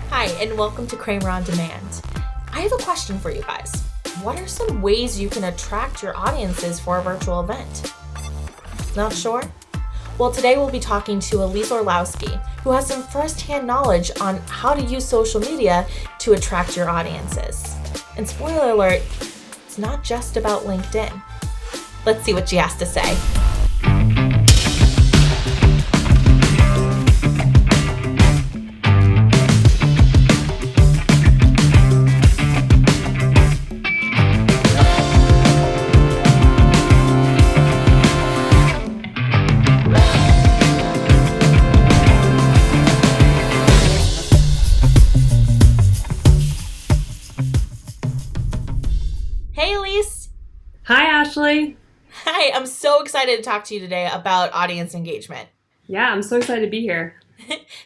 Hi, and welcome to Cramer on Demand. I have a question for you guys. What are some ways you can attract your audiences for a virtual event? Not sure? Well, today we'll be talking to Elise Orlowski, who has some first-hand knowledge on how to use social media to attract your audiences. And spoiler alert, it's not just about LinkedIn. Let's see what she has to say. Hey, Elise. Hi, Ashley. Hi, I'm so excited to talk to you today about audience engagement. Yeah, I'm so excited to be here.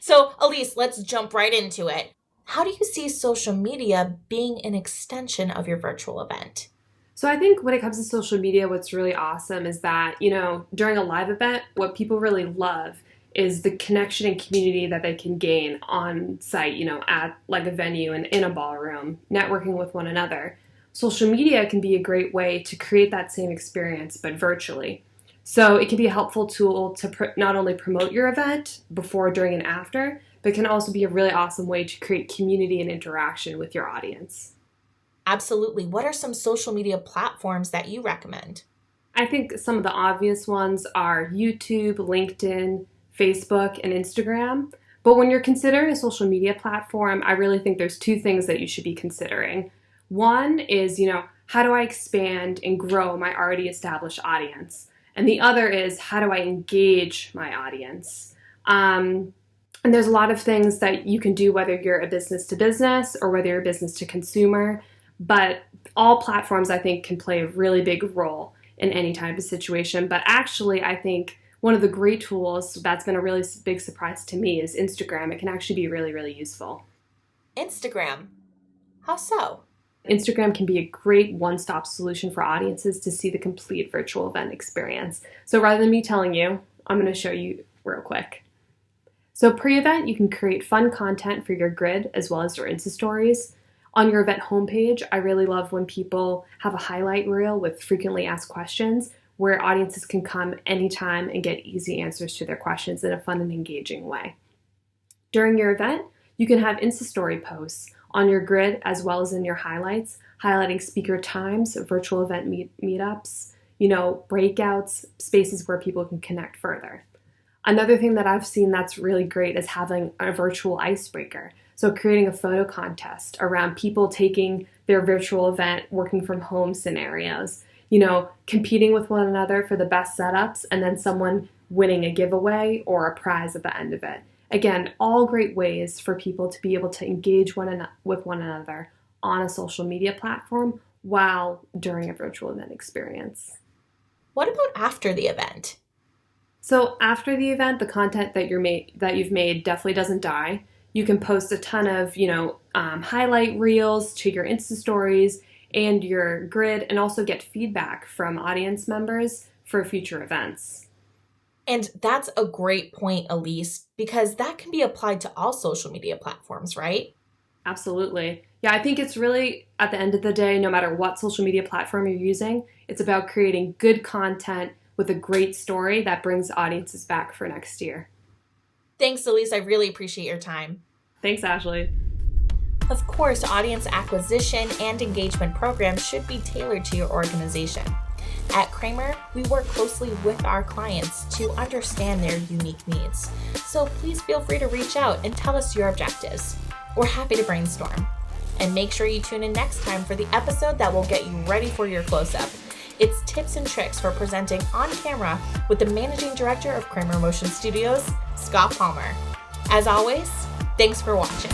So, Elise, let's jump right into it. How do you see social media being an extension of your virtual event? So I think when it comes to social media, what's really awesome is that, during a live event, what people really love is the connection and community that they can gain on site, at like a venue and in a ballroom, networking with one another. Social media can be a great way to create that same experience, but virtually. So it can be a helpful tool to not only promote your event before, during, and after, but can also be a really awesome way to create community and interaction with your audience. Absolutely. What are some social media platforms that you recommend? I think some of the obvious ones are YouTube, LinkedIn, Facebook, and Instagram. But when you're considering a social media platform, I really think there's two things that you should be considering. One is, how do I expand and grow my already established audience? And the other is, how do I engage my audience? And there's a lot of things that you can do, whether you're a business to business or whether you're a business to consumer. But all platforms, I think, can play a really big role in any type of situation. But actually, I think one of the great tools that's been a really big surprise to me is Instagram. It can actually be really, really useful. Instagram? How so? Instagram can be a great one-stop solution for audiences to see the complete virtual event experience. So rather than me telling you, I'm going to show you real quick. So pre-event, you can create fun content for your grid as well as your Insta stories. On your event homepage, I really love when people have a highlight reel with frequently asked questions where audiences can come anytime and get easy answers to their questions in a fun and engaging way. During your event, you can have Insta story posts on your grid as well as in your highlights, highlighting speaker times, virtual event meetups, breakouts, spaces where people can connect further. Another thing that I've seen that's really great is having a virtual icebreaker. So creating a photo contest around people taking their virtual event, working from home scenarios, competing with one another for the best setups, and then someone winning a giveaway or a prize at the end of it. Again, all great ways for people to be able to engage with one another on a social media platform while during a virtual event experience. What about after the event? So after the event, the content that you've made definitely doesn't die. You can post a ton of, highlight reels to your Insta stories and your grid, and also get feedback from audience members for future events. And that's a great point, Elise, because that can be applied to all social media platforms, right? Absolutely. Yeah, I think it's really, at the end of the day, no matter what social media platform you're using, it's about creating good content with a great story that brings audiences back for next year. Thanks, Elise. I really appreciate your time. Thanks, Ashley. Of course, audience acquisition and engagement programs should be tailored to your organization. At Cramer, we work closely with our clients to understand their unique needs. So please feel free to reach out and tell us your objectives. We're happy to brainstorm. And make sure you tune in next time for the episode that will get you ready for your close-up. It's tips and tricks for presenting on camera with the Managing Director of Cramer Motion Studios, Scott Palmer. As always, thanks for watching.